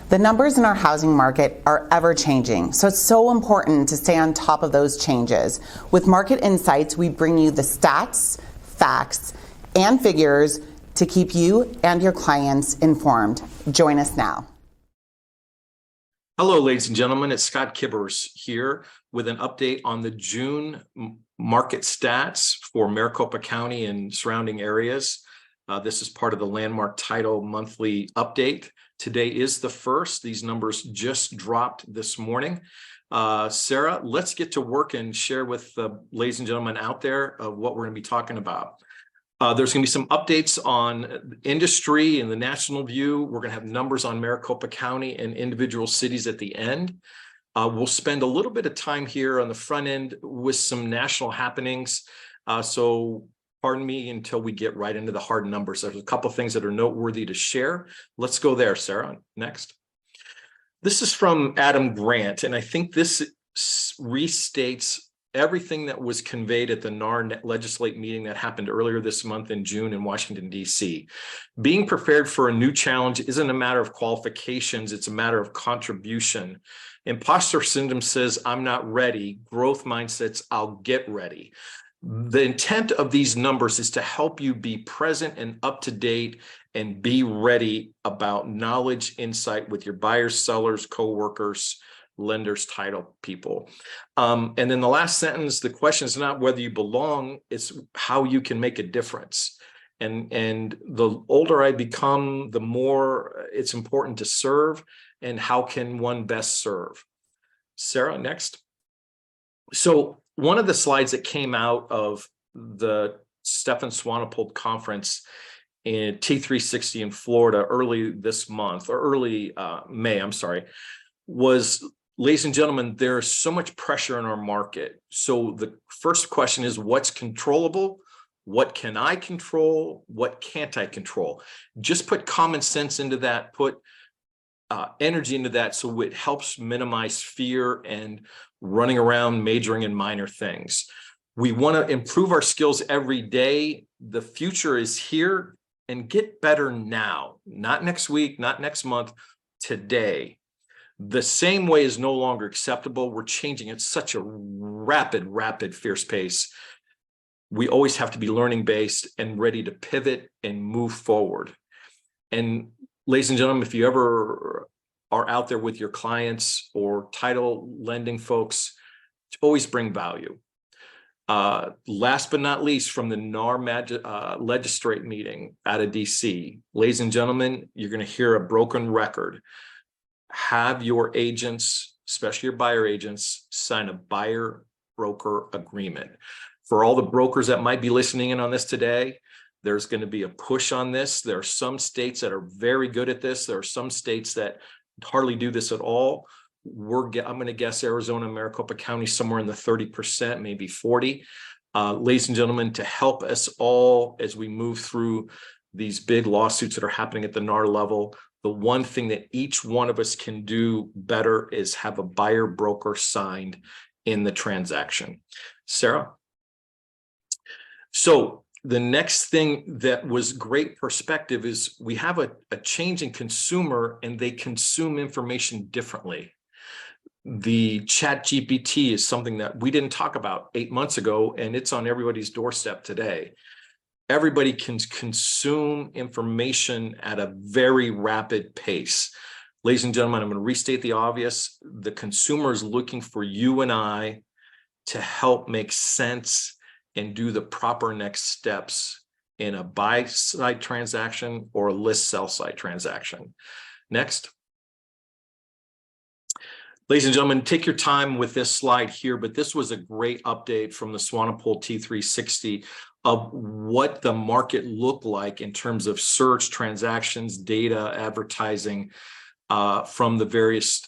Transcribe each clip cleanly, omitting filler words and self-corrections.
The numbers in our housing market are ever changing, so it's so important to stay on top of those changes. With Market Insights, we bring you the stats, facts, and figures to keep you and your clients informed. Join us now. Hello, ladies and gentlemen. It's Scott Kiburz here with an update on the June market stats for Maricopa County and surrounding areas. This is part of the Landmark Title monthly update. Today is the 1st. These numbers just dropped this morning. Sarah, let's get to work and share with the ladies and gentlemen out there what we're going to be talking about. There's going to be some updates on industry and the national view. We're going to have numbers on Maricopa County and individual cities at the end. We'll spend a little bit of time here on the front end with some national happenings. So pardon me until we get right into the hard numbers. There's a couple of things that are noteworthy to share. Let's go there, Sarah. Next. This is from Adam Grant, and I think this restates everything that was conveyed at the NAR Legislate meeting that happened earlier this month in June in Washington, D.C. Being prepared for a new challenge isn't a matter of qualifications, it's a matter of contribution. Imposter syndrome says, I'm not ready. Growth mindsets, I'll get ready. The intent of these numbers is to help you be present and up to date and be ready about knowledge, insight with your buyers, sellers, coworkers, lenders, title people. And then the last sentence, the question is not whether you belong, it's how you can make a difference. And the older I become, the more it's important to serve and how can one best serve. Sarah, next. So one of the slides that came out of the Stefan Swanepoel conference in T360 in Florida early this month, or early May, I'm sorry, was, ladies and gentlemen, there's so much pressure in our market. So the first question is, what's controllable? What can I control? What can't I control? Just put common sense into that, put energy into that so it helps minimize fear and running around majoring in minor things. We want to improve our skills every day. The future is here, and get better now, not next week, not next month, today. The same way is no longer acceptable. We're changing at such a rapid, fierce pace. We always have to be learning based and ready to pivot and move forward. And ladies and gentlemen, if you ever are out there with your clients or title lending folks, always bring value. Last but not least, from the NAR Legislate meeting out of DC, ladies and gentlemen, you're going to hear a broken record. Have your agents, especially your buyer agents, sign a buyer-broker agreement. For all the brokers that might be listening in on this today, there's going to be a push on this. There are some states that are very good at this. There are some states that hardly do this at all. I'm going to guess Arizona and Maricopa County somewhere in the 30%, maybe 40%. Ladies and gentlemen, to help us all as we move through these big lawsuits that are happening at the NAR level, the one thing that each one of us can do better is have a buyer broker signed in the transaction. Sarah? So the next thing that was great perspective is we have a changing consumer and they consume information differently. The ChatGPT is something that we didn't talk about 8 months ago, and it's on everybody's doorstep today. Everybody can consume information at a very rapid pace. Ladies and gentlemen, I'm going to restate the obvious. The consumer is looking for you and I to help make sense and do the proper next steps in a buy-side transaction or a list-sell-side transaction. Next. Ladies and gentlemen, take your time with this slide here, but this was a great update from the Swanepoel T360 of what the market looked like in terms of search, transactions, data, advertising from the various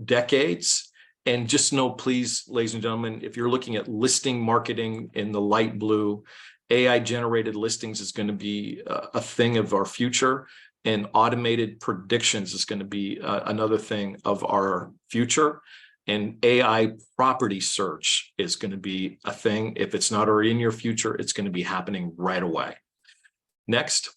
decades. And just know, please, ladies and gentlemen, if you're looking at listing marketing in the light blue, AI-generated listings is going to be a thing of our future. And automated predictions is going to be another thing of our future. And AI property search is going to be a thing. If it's not already in your future, it's going to be happening right away. Next.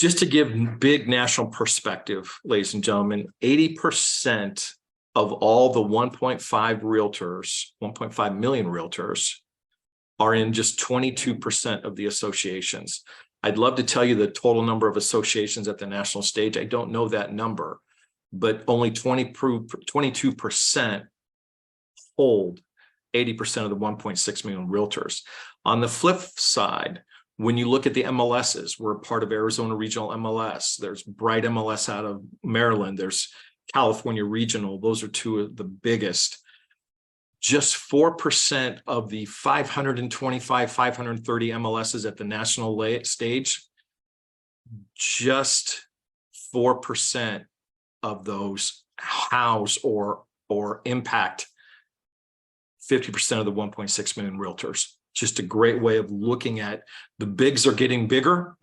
Just to give big national perspective, ladies and gentlemen, 80% of all the 1.5 million realtors are in just 22% of the associations. I'd love to tell you the total number of associations at the national stage. I don't know that number, but only 22% hold 80% of the 1.6 million realtors. On the flip side, when you look at the MLSs, we're part of Arizona Regional MLS. There's Bright MLS out of Maryland. There's California Regional. Those are two of the biggest. Just 4% of the 525, 530 MLSs at the national stage, just 4% of those house or impact 50% of the 1.6 million realtors. Just a great way of looking at the bigs are getting bigger.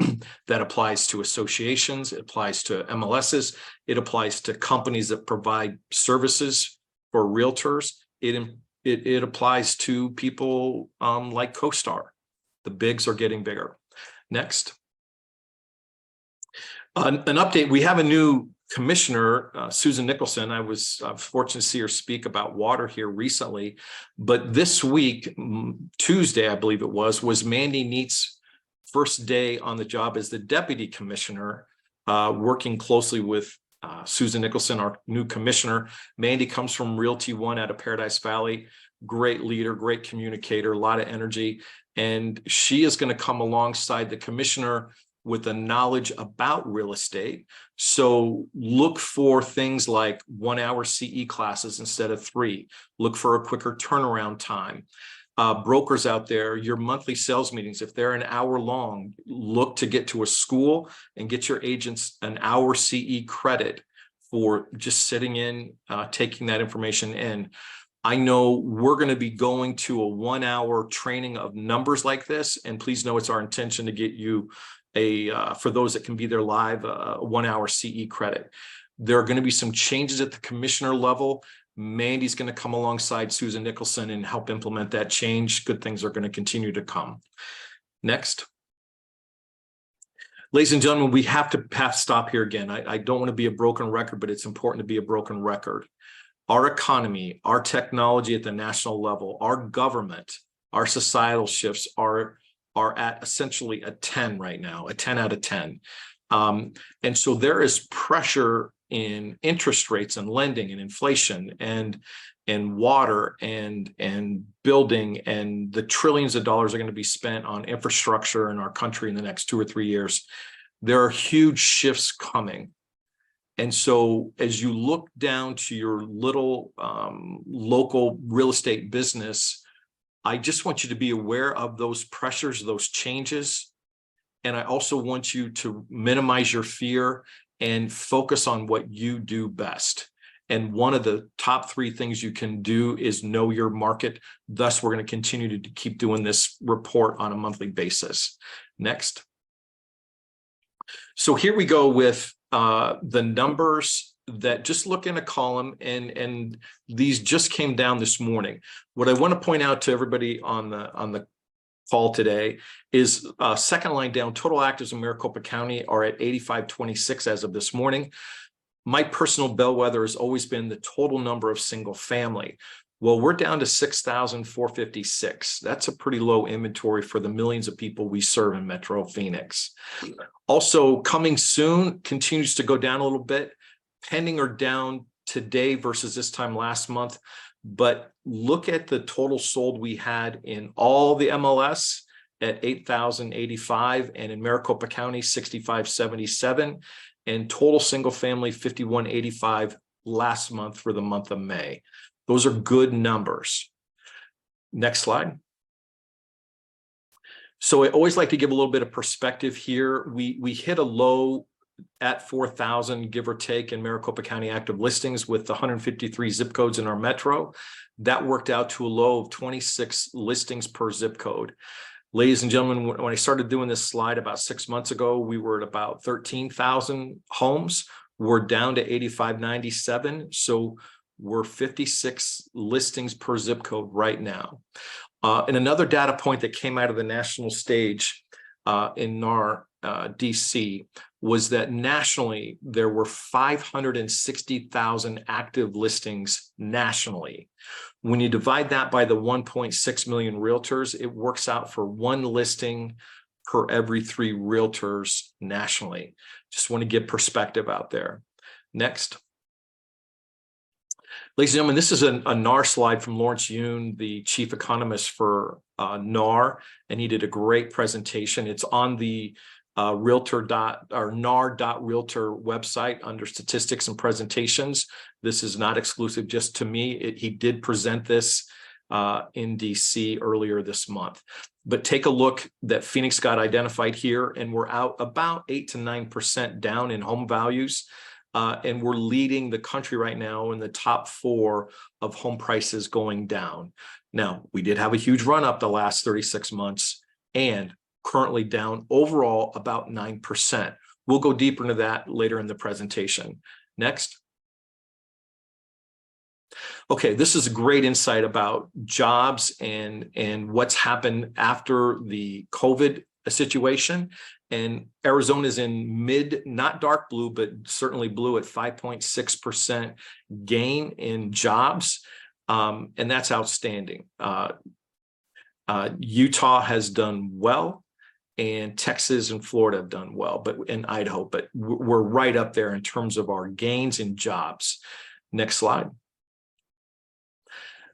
That applies to associations, it applies to MLSs, it applies to companies that provide services for realtors. It applies to people like CoStar. The bigs are getting bigger. Next. An update, we have a new commissioner, Susan Nicholson. I was fortunate to see her speak about water here recently, but this week, Tuesday, I believe it was Mandy Neat's first day on the job as the deputy commissioner, working closely with Susan Nicholson, our new commissioner. Mandy comes from Realty One out of Paradise Valley, great leader, great communicator, a lot of energy, and she is going to come alongside the commissioner with the knowledge about real estate. So look for things like 1 hour CE classes instead of 3. Look for a quicker turnaround time. Brokers out there, your monthly sales meetings, if they're an hour long, look to get to a school and get your agents an hour CE credit for just sitting in, taking that information in. I know we're going to be going to a 1 hour training of numbers like this, and please know it's our intention to get you for those that can be there live, a 1 hour CE credit. There are going to be some changes at the commissioner level. Mandy's going to come alongside Susan Nicholson and help implement that change. Good things are going to continue to come. Next. Ladies and gentlemen, we have to stop here again. I don't want to be a broken record, but it's important to be a broken record. Our economy, our technology at the national level, our government, our societal shifts are at essentially a 10 right now, a 10 out of 10. And so there is pressure in interest rates and lending and inflation and water and building, and the trillions of dollars are going to be spent on infrastructure in our country in the next 2 or 3 years. There are huge shifts coming. And so as you look down to your little local real estate business, I just want you to be aware of those pressures, those changes. And I also want you to minimize your fear and focus on what you do best. And one of the top 3 things you can do is know your market. Thus, we're going to continue to keep doing this report on a monthly basis. Next. So here we go with the numbers that just look in a column, and these just came down this morning. What I want to point out to everybody on the call today is second line down, total actives in Maricopa County are at 8526 as of this morning. My personal bellwether has always been the total number of single family. Well, we're down to 6,456. That's a pretty low inventory for the millions of people we serve in Metro Phoenix. Also coming soon, continues to go down a little bit. Pending are down today versus this time last month, but look at the total sold we had in all the MLS at 8,085, and in Maricopa County 6,577, and total single family 5,185 last month for the month of May. Those are good numbers. Next slide. So I always like to give a little bit of perspective here. We hit a low at 4,000, give or take, in Maricopa County active listings with 153 zip codes in our metro. That worked out to a low of 26 listings per zip code. Ladies and gentlemen, when I started doing this slide about 6 months ago, we were at about 13,000 homes. We're down to 8,597. So we're 56 listings per zip code right now. And another data point that came out of the national stage in our DC, was that nationally, there were 560,000 active listings nationally. When you divide that by the 1.6 million realtors, it works out for one listing per every 3 realtors nationally. Just want to give perspective out there. Next. Ladies and gentlemen, this is a NAR slide from Lawrence Yoon, the chief economist for NAR, and he did a great presentation. It's on the NAR.realtor website under statistics and presentations. This is not exclusive just to me. He did present this in DC earlier this month. But take a look that Phoenix got identified here, and we're out about 8 to 9% down in home values. And we're leading the country right now in the top 4 of home prices going down. Now, we did have a huge run up the last 36 months and currently down overall about 9%. We'll go deeper into that later in the presentation. Next. Okay, this is a great insight about jobs and what's happened after the COVID situation. And Arizona is in mid, not dark blue, but certainly blue at 5.6% gain in jobs. And that's outstanding. Utah has done well, and Texas and Florida have done well, and Idaho, but we're right up there in terms of our gains in jobs. Next slide.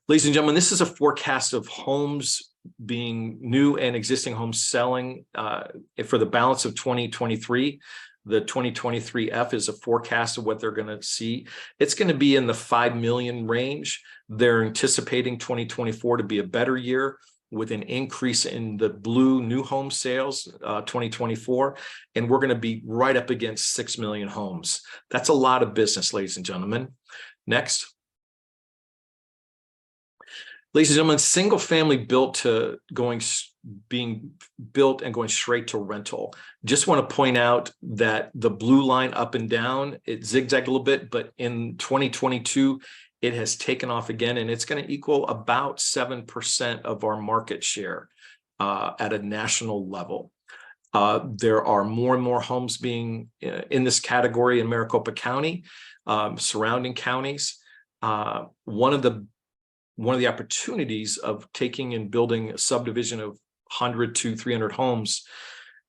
Ladies and gentlemen, this is a forecast of homes being new and existing homes selling for the balance of 2023. The 2023 F is a forecast of what they're going to see. It's going to be in the 5 million range. They're anticipating 2024 to be a better year with an increase in the blue new home sales, 2024. And we're going to be right up against 6 million homes. That's a lot of business, ladies and gentlemen. Next. Ladies and gentlemen, single family being built and going straight to rental. Just want to point out that the blue line up and down, it zigzagged a little bit, but in 2022, it has taken off again, and it's going to equal about 7% of our market share at a national level. There are more and more homes being in this category in Maricopa County, surrounding counties. One of the opportunities of taking and building a subdivision of 100 to 300 homes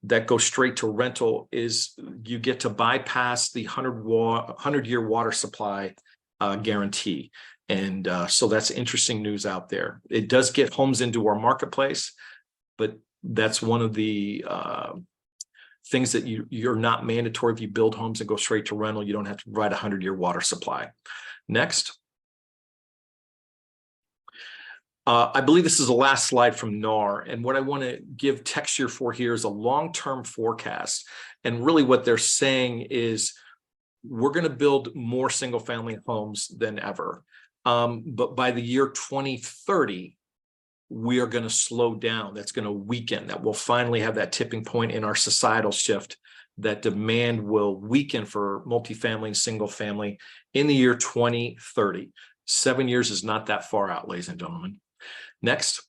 that go straight to rental is you get to bypass the 100-year water supply guarantee. And so that's interesting news out there. It does get homes into our marketplace, but that's one of the things that you're not mandatory. If you build homes and go straight to rental, you don't have to provide a 100-year water supply. Next. I believe this is the last slide from NAR, and what I want to give texture for here is a long-term forecast. And really what they're saying is we're going to build more single-family homes than ever. But by the year 2030, we are going to slow down. That's going to weaken. That we'll finally have that tipping point in our societal shift, that demand will weaken for multifamily and single-family in the year 2030. 7 years is not that far out, ladies and gentlemen. Next.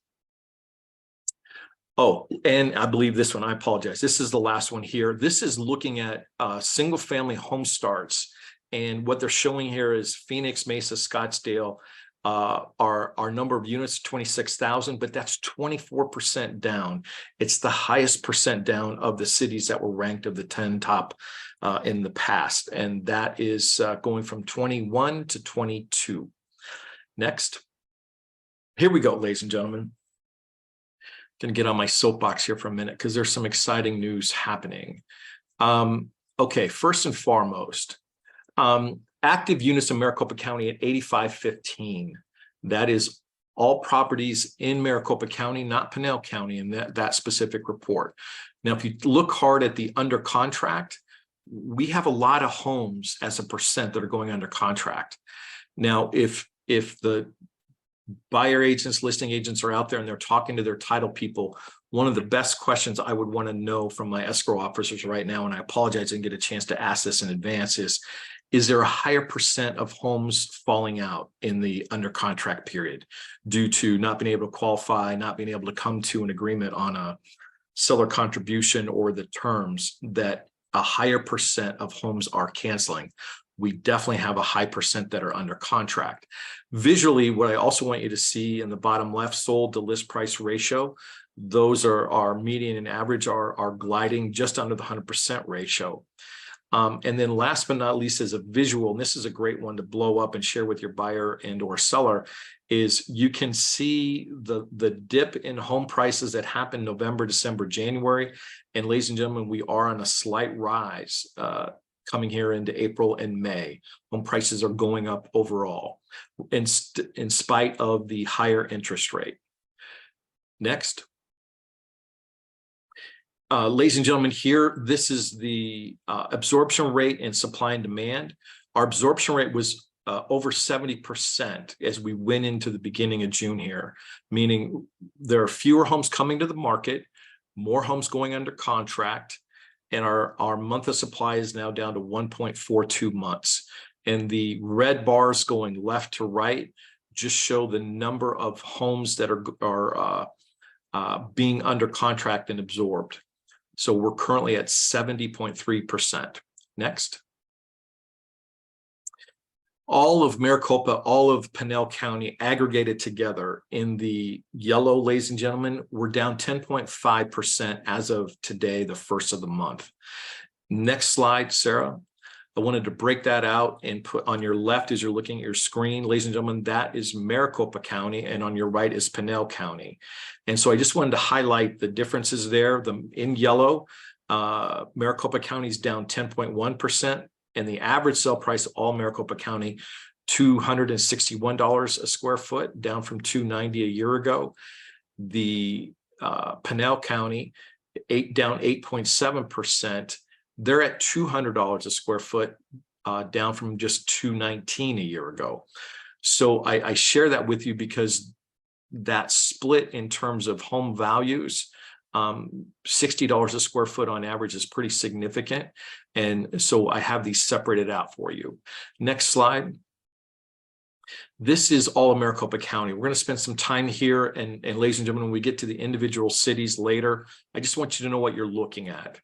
Oh, and I believe this one, I apologize. This is the last one here. This is looking at single family home starts. And what they're showing here is Phoenix, Mesa, Scottsdale, our number of units, 26,000, but that's 24% down. It's the highest percent down of the cities that were ranked of the 10 top in the past. And that is going from 21 to 22. Next. Here we go, ladies and gentlemen. Going to get on my soapbox here for a minute because there's some exciting news happening. Okay, first and foremost, active units in Maricopa County at 8515. That is all properties in Maricopa County, not Pinal County, in that specific report. Now, if you look hard at the under contract, we have a lot of homes as a percent that are going under contract. Now, if the buyer agents, listing agents are out there and they're talking to their title people, one of the best questions I would want to know from my escrow officers right now, and I apologize I didn't get a chance to ask this in advance, is there a higher percent of homes falling out in the under contract period due to not being able to qualify, not being able to come to an agreement on a seller contribution or the terms that a higher percent of homes are canceling. We definitely have a high percent that are under contract. Visually, what I also want you to see in the bottom left, sold to list price ratio, those are our median and average are gliding just under the 100% ratio. And then last but not least, as a visual, and this is a great one to blow up and share with your buyer and or seller, is you can see the dip in home prices that happened November, December, January. And ladies and gentlemen, we are on a slight rise coming here into April and May. Home prices are going up overall in spite of the higher interest rate. Next. Ladies and gentlemen, here, this is the absorption rate and supply and demand. Our absorption rate was over 70% as we went into the beginning of June here, meaning there are fewer homes coming to the market, more homes going under contract, and our month of supply is now down to 1.42 months. And the red bars going left to right just show the number of homes that are being under contract and absorbed. So we're currently at 70.3%. Next. All of Maricopa, all of Pinal County aggregated together in the yellow, ladies and gentlemen, we're down 10.5% as of today, the first of the month. Next slide, Sarah. I wanted to break that out and put on your left as you're looking at your screen, ladies and gentlemen, that is Maricopa County, and on your right is Pinal County. And so I just wanted to highlight the differences there. In yellow, Maricopa County is down 10.1%, and the average sale price of all Maricopa County, $261 a square foot, down from $290 a year ago. The Pinal County, down 8.7%. They're at $200 a square foot, down from just $219 a year ago. So I share that with you because that split in terms of home values, $60 a square foot on average is pretty significant. And so I have these separated out for you. Next slide. This is all of Maricopa County. We're going to spend some time here. And ladies and gentlemen, when we get to the individual cities later, I just want you to know what you're looking at.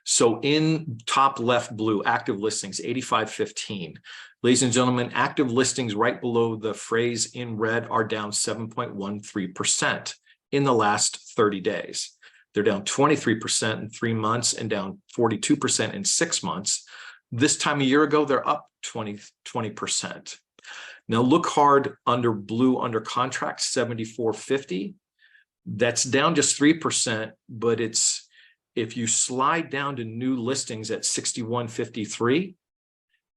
So in top left blue, active listings, 8515. Ladies and gentlemen, active listings right below the phrase in red are down 7.13% in the last 30 days. They're down 23% in 3 months and down 42% in 6 months. This time a year ago, they're up 20%. Now look hard under blue under contract, 7450. That's down just 3%, but it's, if you slide down to new listings at 6153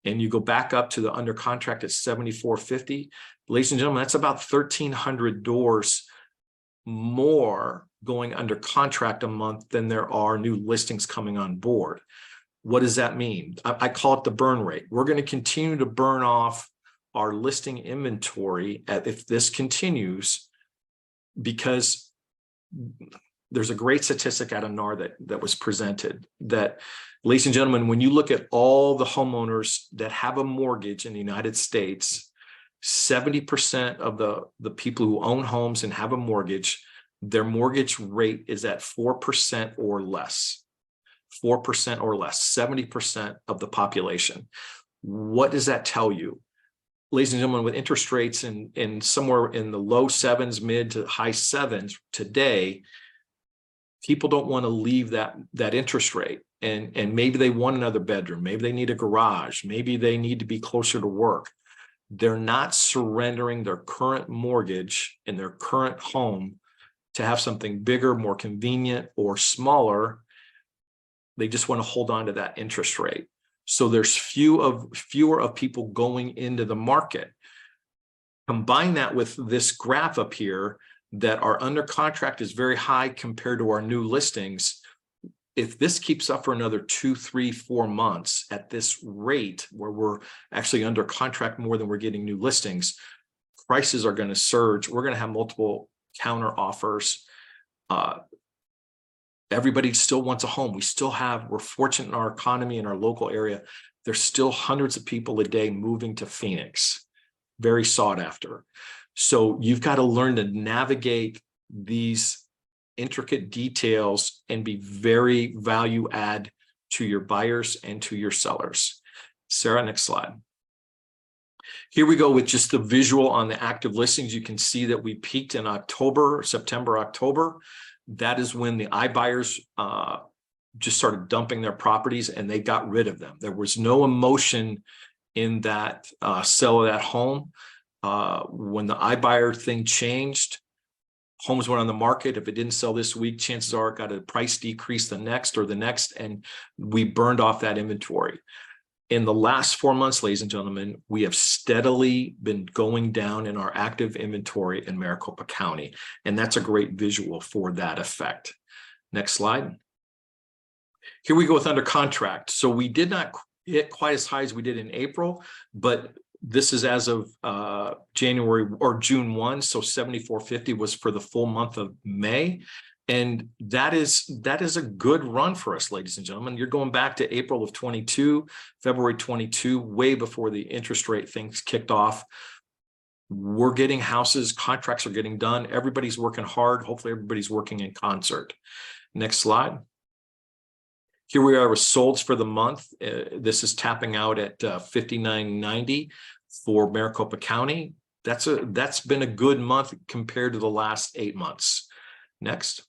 and you go back up to the under contract at 7450, ladies and gentlemen, that's about 1,300 doors more going under contract a month than there are new listings coming on board. What does that mean? I call it the burn rate. We're going to continue to burn off our listing inventory if this continues, because there's a great statistic out of NAR that was presented that, ladies and gentlemen, when you look at all the homeowners that have a mortgage in the United States, 70% of the people who own homes and have a mortgage, their mortgage rate is at 4% or less. 4% or less, 70% of the population. What does that tell you? Ladies and gentlemen, with interest rates in somewhere in the low 7s, mid to high 7s today, people don't want to leave that interest rate. And maybe they want another bedroom. Maybe they need a garage. Maybe they need to be closer to work. They're not surrendering their current mortgage in their current home to have something bigger, more convenient, or smaller. They just want to hold on to that interest rate. So there's fewer of people going into the market. Combine that with this graph up here that our under contract is very high compared to our new listings. If this keeps up for another 2, 3, 4 months at this rate where we're actually under contract more than we're getting new listings, prices are going to surge. We're going to have multiple counter offers. Everybody still wants a home. We're fortunate in our economy in our local area. There's still hundreds of people a day moving to Phoenix, very sought after. So you've got to learn to navigate these intricate details and be very value add to your buyers and to your sellers. Sarah, next slide. Here we go with just the visual on the active listings. You can see that we peaked in October, September, October. That is when the iBuyers just started dumping their properties and they got rid of them. There was no emotion in that sell of that home. When the iBuyer thing changed, homes went on the market. If it didn't sell this week, chances are it got a price decrease the next, and we burned off that inventory. In the last 4 months, ladies and gentlemen, we have steadily been going down in our active inventory in Maricopa County, and that's a great visual for that effect. Next slide. Here we go with under contract. So we did not hit quite as high as we did in April, but this is as of January or June 1. So 7,450 was for the full month of May. And that is a good run for us, ladies and gentlemen. You're going back to April of 22, February 22, way before the interest rate things kicked off. We're getting houses, contracts are getting done. Everybody's working hard. Hopefully everybody's working in concert. Next slide. Here we are with solds for the month. This is tapping out at 59.90 for Maricopa County. That's been a good month compared to the last 8 months. Next.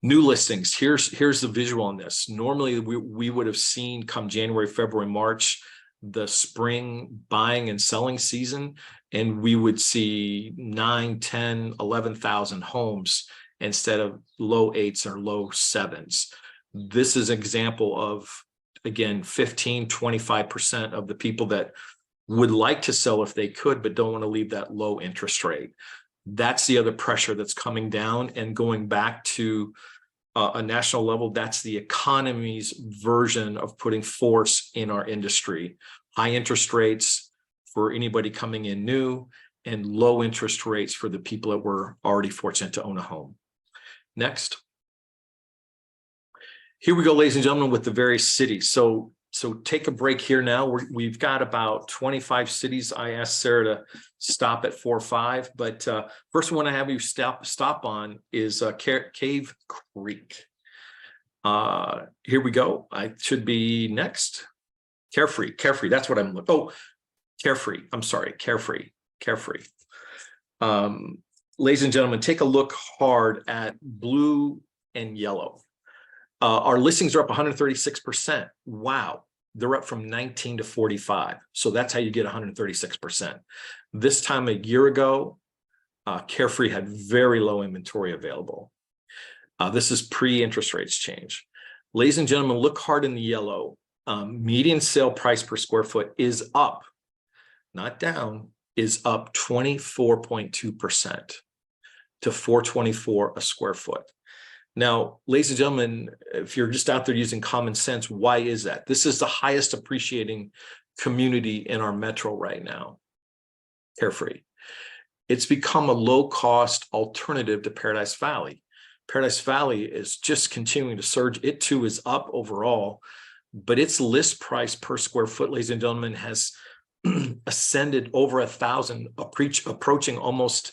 New listings. Here's the visual on this. Normally we would have seen come January, February, March, the spring buying and selling season, and we would see 9, 10, 11,000 homes instead of low 8s or low 7s. This is an example of, again, 15, 25% of the people that would like to sell if they could, but don't want to leave that low interest rate. That's the other pressure that's coming down and going back to a national level. That's the economy's version of putting force in our industry. High interest rates for anybody coming in new and low interest rates for the people that were already fortunate to own a home. Next. Here we go, ladies and gentlemen, with the various cities. So take a break here now. We've got about 25 cities. I asked Sarah to stop at 4 or 5, but first one I have you stop on is Cave Creek. Here we go. I should be next. Carefree. That's what I'm looking. Oh, Carefree. I'm sorry. Carefree. Ladies and gentlemen, take a look hard at blue and yellow. Our listings are up 136%. Wow. They're up from 19 to 45. So that's how you get 136%. This time a year ago, Carefree had very low inventory available. This is pre-interest rates change. Ladies and gentlemen, look hard in the yellow. Median sale price per square foot is up, not down, is up 24.2% to $424 a square foot. Now, ladies and gentlemen, if you're just out there using common sense, why is that? This is the highest appreciating community in our metro right now, Carefree. It's become a low-cost alternative to Paradise Valley. Paradise Valley is just continuing to surge. It too is up overall, but its list price per square foot, ladies and gentlemen, has ascended over $1,000, approaching almost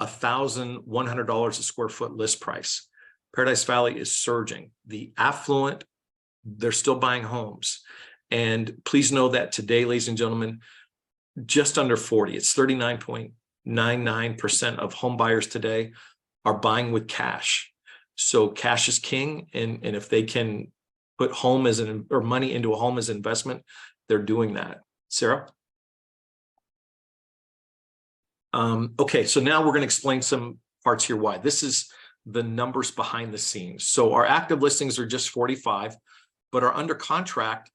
$1,100 a square foot list price. Paradise Valley is surging. The affluent, they're still buying homes. And please know that today, ladies and gentlemen, just under 40, it's 39.99% of home buyers today are buying with cash. So cash is king. And if they can put home as or money into a home as an investment, they're doing that. Sarah? Okay, so now we're going to explain some parts here why. This is the numbers behind the scenes. So our active listings are just 45, but our under contract,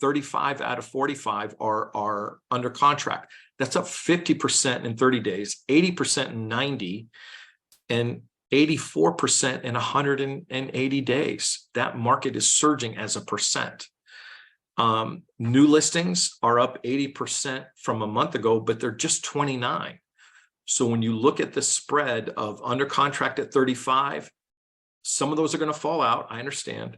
35 out of 45 are under contract. That's up 50% in 30 days, 80% in 90, and 84% in 180 days. That market is surging as a percent. New listings are up 80% from a month ago, but they're just 29. So when you look at the spread of under contract at 35, some of those are going to fall out, I understand,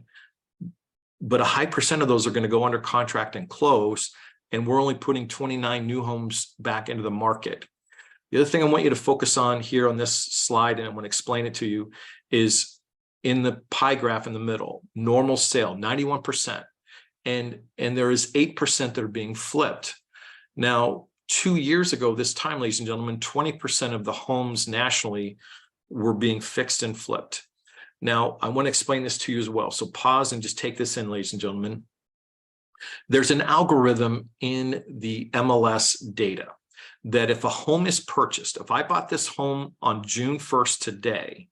but a high percent of those are going to go under contract and close, and we're only putting 29 new homes back into the market. The other thing I want you to focus on here on this slide, and I'm going to explain it to you, is in the pie graph in the middle, normal sale, 91%. And there is 8% that are being flipped. Now, 2 years ago, this time, ladies and gentlemen, 20% of the homes nationally were being fixed and flipped. Now, I want to explain this to you as well. So pause and just take this in, ladies and gentlemen. There's an algorithm in the MLS data that if a home is purchased, if I bought this home on June 1st today,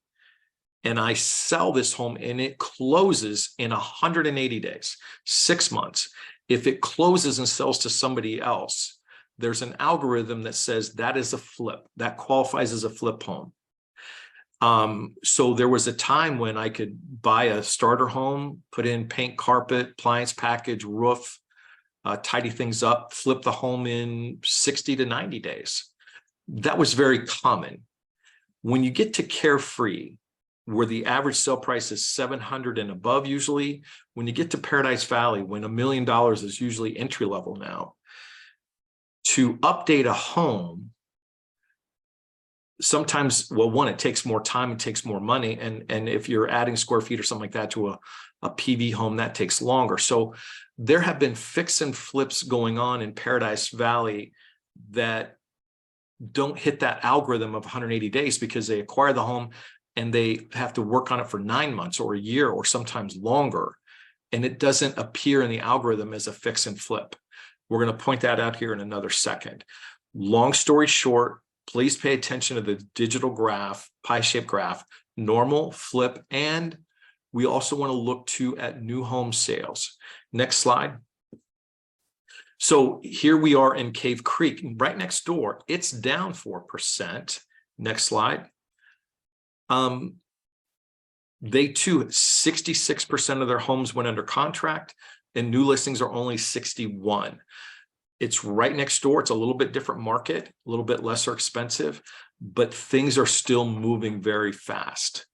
and I sell this home and it closes in 180 days, 6 months, if it closes and sells to somebody else, there's an algorithm that says that is a flip, that qualifies as a flip home. So there was a time when I could buy a starter home, put in paint, carpet, appliance package, roof, tidy things up, flip the home in 60 to 90 days. That was very common. When you get to Carefree, where the average sale price is 700 and above, usually, when you get to Paradise Valley, when $1 million is usually entry level now, to update a home, sometimes, well, one, it takes more time, it takes more money. And if you're adding square feet or something like that to a PV home, that takes longer. So there have been fix and flips going on in Paradise Valley that don't hit that algorithm of 180 days because they acquire the home and they have to work on it for 9 months or a year or sometimes longer. And it doesn't appear in the algorithm as a fix and flip. We're going to point that out here in another second. Long story short, please pay attention to the digital graph, pie-shaped graph, normal, flip, and we also want to look too at new home sales. Next slide. So here we are in Cave Creek, right next door. It's down 4%. Next slide. They too, 66% of their homes went under contract and new listings are only 61. It's right next door. It's a little bit different market, a little bit lesser expensive, but things are still moving very fast.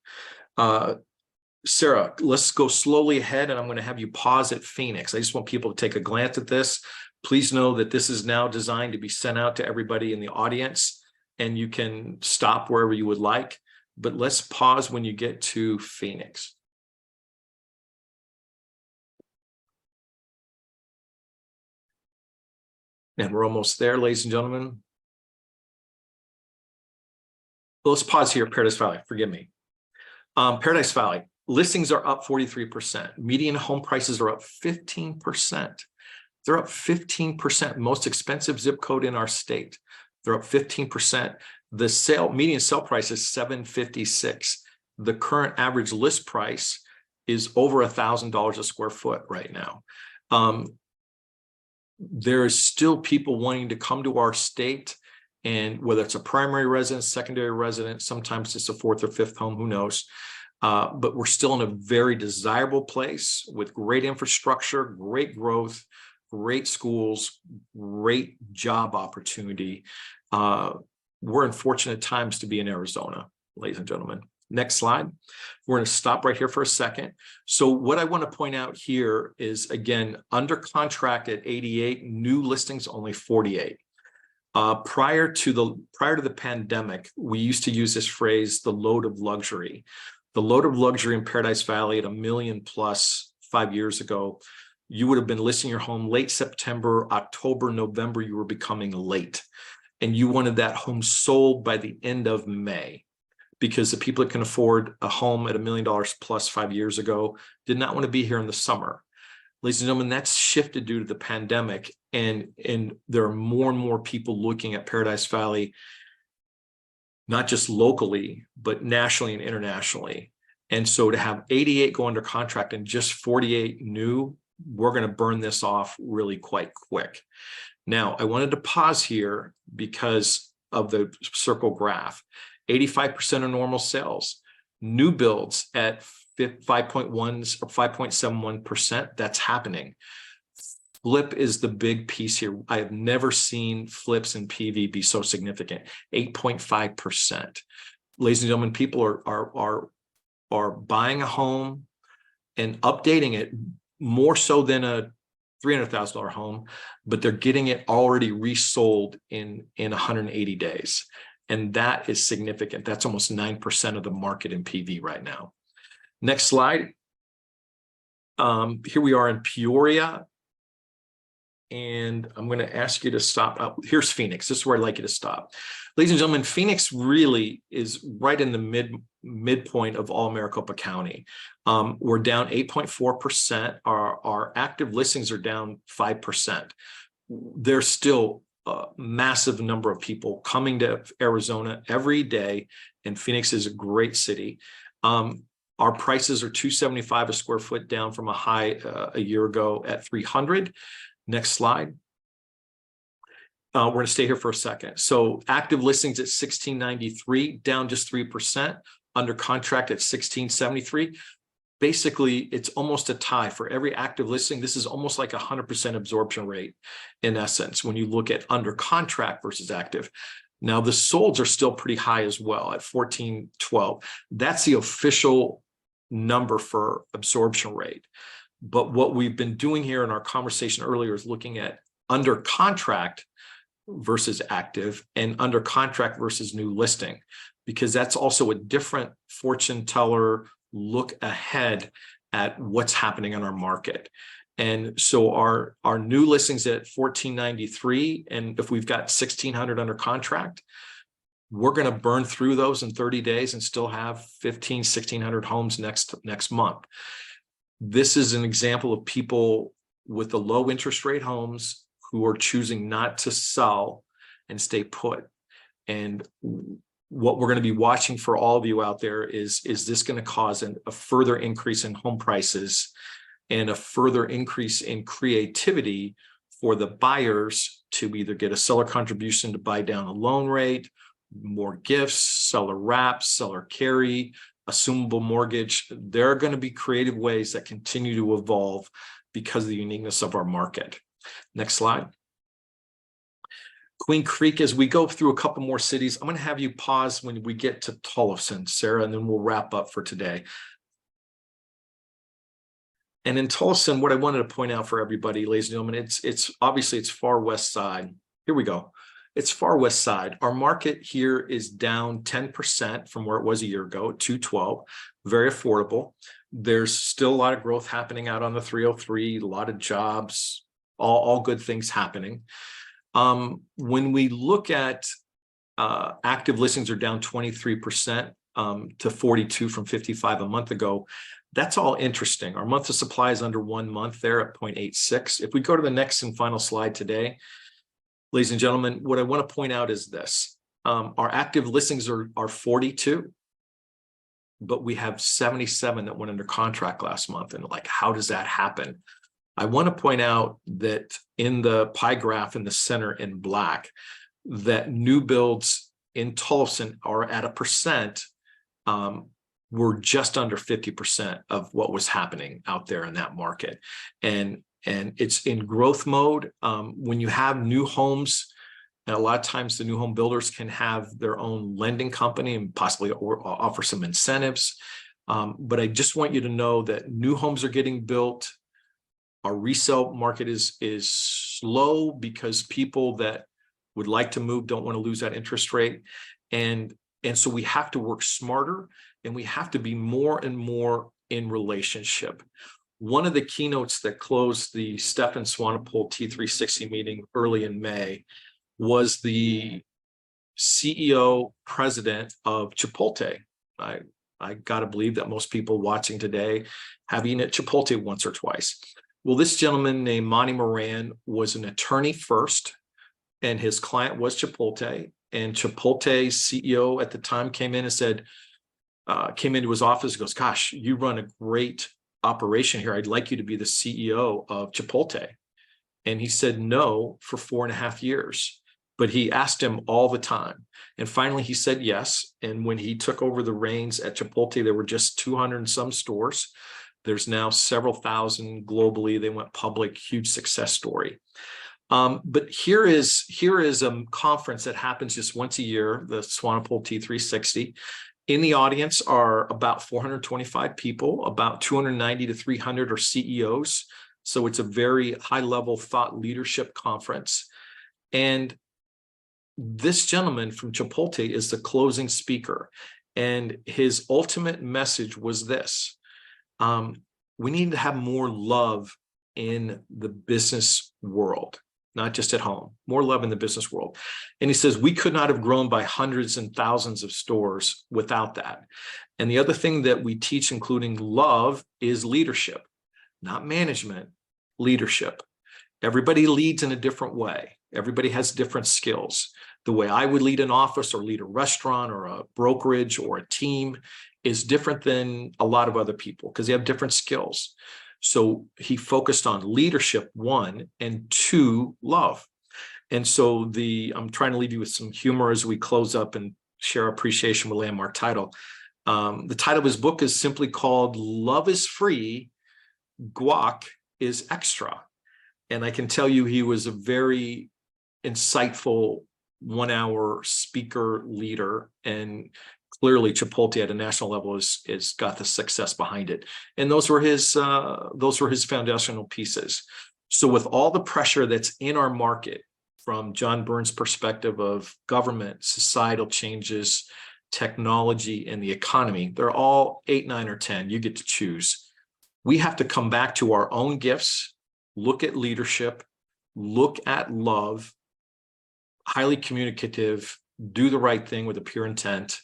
Sarah, let's go slowly ahead and I'm going to have you pause at Phoenix. I just want people to take a glance at this. Please know that this is now designed to be sent out to everybody in the audience and you can stop wherever you would like, but let's pause when you get to Phoenix. And we're almost there, ladies and gentlemen. Let's pause here, Paradise Valley, forgive me. Paradise Valley, listings are up 43%. Median home prices are up 15%. They're up 15%, most expensive zip code in our state. They're up 15%. The median sale price is $756. The current average list price is over $1,000 a square foot right now. There is still people wanting to come to our state, and whether it's a primary residence, secondary residence, sometimes it's a fourth or fifth home, who knows. But we're still in a very desirable place with great infrastructure, great growth, great schools, great job opportunity. We're in fortunate times to be in Arizona, ladies and gentlemen. Next slide. We're going to stop right here for a second. So what I want to point out here is, again, under contract at 88, new listings only 48. Prior to the pandemic, we used to use this phrase, the load of luxury. The load of luxury in Paradise Valley at $1 million plus 5 years ago, you would have been listing your home late September, October, November, you were becoming late. And you wanted that home sold by the end of May, because the people that can afford a home at $1 million plus 5 years ago did not want to be here in the summer. Ladies and gentlemen, that's shifted due to the pandemic, and there are more and more people looking at Paradise Valley, not just locally, but nationally and internationally. And so to have 88 go under contract and just 48 new, we're going to burn this off really quite quick. Now, I wanted to pause here because of the circle graph. 85% of normal sales, new builds at 5.1 or 5.71%. That's happening. Flip is the big piece here. I have never seen flips in PV be so significant. 8.5%. Ladies and gentlemen, people are buying a home and updating it more so than a $300,000 home, but they're getting it already resold in 180 days. And that is significant. That's almost 9% of the market in PV right now. Next slide. Here we are in Peoria. And I'm going to ask you to stop. Here's Phoenix. This is where I'd like you to stop. Ladies and gentlemen, Phoenix really is right in the midpoint of all Maricopa County. We're down 8.4%. Our active listings are down 5%. There's still a massive number of people coming to Arizona every day, and Phoenix is a great city. Our prices are $275 a square foot, down from a high a year ago at $300. Next slide. We're going to stay here for a second. So active listings at 1693, down just 3%. Under contract at 1673. Basically, it's almost a tie for every active listing. This is almost like 100% absorption rate in essence when you look at under contract versus active. Now the solds are still pretty high as well at 1412. That's the official number for absorption rate. But what we've been doing here in our conversation earlier is looking at under contract versus active and under contract versus new listing, because that's also a different fortune teller look ahead at what's happening in our market. And so our new listings at 1493, and if we've got 1600 under contract, we're going to burn through those in 30 days and still have 1600 homes next month. This is an example of people with the low interest rate homes who are choosing not to sell and stay put. And what we're going to be watching for all of you out there is this going to cause a further increase in home prices and a further increase in creativity for the buyers to either get a seller contribution to buy down a loan rate, more gifts, seller wraps, seller carry, assumable mortgage. There are going to be creative ways that continue to evolve because of the uniqueness of our market. Next slide. Queen Creek, as we go through a couple more cities, I'm going to have you pause when we get to Tolleson, Sarah, and then we'll wrap up for today. And in Tolleson, what I wanted to point out for everybody, ladies and gentlemen, it's obviously it's far west side. Here we go. It's far west side. Our market here is down 10% from where it was a year ago, 212, very affordable. There's still a lot of growth happening out on the 303, a lot of jobs, all good things happening. When we look at active listings are down 23% to 42 from 55 a month ago. That's all interesting. Our month of supply is under 1 month there at 0.86. If we go to the next and final slide today, ladies and gentlemen, what I want to point out is this. Our active listings are 42, but we have 77 that went under contract last month. And like, how does that happen? I want to point out that in the pie graph in the center in black, that new builds in Tolleson are at a percent, we're just under 50% of what was happening out there in that market. And it's in growth mode. When you have new homes, and a lot of times the new home builders can have their own lending company and possibly offer some incentives. But I just want you to know that new homes are getting built. Our resale market is slow because people that would like to move don't want to lose that interest rate. And so we have to work smarter and we have to be more and more in relationship. One of the keynotes that closed the Stefan Swanepoel T360 meeting early in May was the CEO president of Chipotle. I got to believe that most people watching today have eaten at Chipotle once or twice. Well, this gentleman named Monty Moran was an attorney first, and his client was Chipotle. And Chipotle's CEO at the time came in and said, came into his office and goes, "Gosh, you run a great operation here. I'd like you to be the CEO of Chipotle." And he said no for 4.5 years. But he asked him all the time. And finally, he said yes. And when he took over the reins at Chipotle, there were just 200 and some stores. There's now several thousand globally. They went public, huge success story. But here is a conference that happens just once a year, the Swanepoel T360. In the audience are about 425 people, about 290 to 300 are CEOs. So it's a very high-level thought leadership conference. And this gentleman from Chipotle is the closing speaker. And his ultimate message was this: We need to have more love in the business world, not just at home, more love in the business world. And he says, we could not have grown by hundreds and thousands of stores without that. And the other thing that we teach, including love, is leadership, not management, leadership. Everybody leads in a different way. Everybody has different skills. The way I would lead an office or lead a restaurant or a brokerage or a team is different than a lot of other people because they have different skills. So he focused on leadership, 1, and 2, love. And so I'm trying to leave you with some humor as we close up and share appreciation with Landmark Title. The title of his book is simply called Love is Free, Guac is Extra. And I can tell you he was a very insightful 1-hour speaker leader, and clearly Chipotle at a national level is got the success behind it. And those were his foundational pieces. So with all the pressure that's in our market, from John Burns' perspective of government, societal changes, technology, and the economy, they're all 8, 9, or 10. You get to choose. We have to come back to our own gifts, look at leadership, look at love, highly communicative, do the right thing with a pure intent,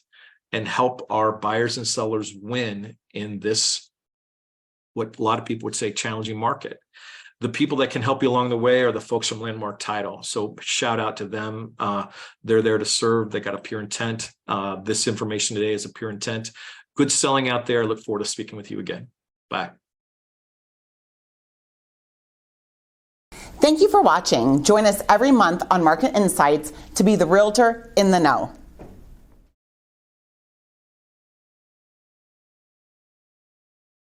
and help our buyers and sellers win in this, what a lot of people would say, challenging market. The people that can help you along the way are the folks from Landmark Title. So shout out to them. They're there to serve. They got a pure intent. This information today is a pure intent. Good selling out there. I look forward to speaking with you again. Bye. Thank you for watching. Join us every month on Market Insights to be the realtor in the know.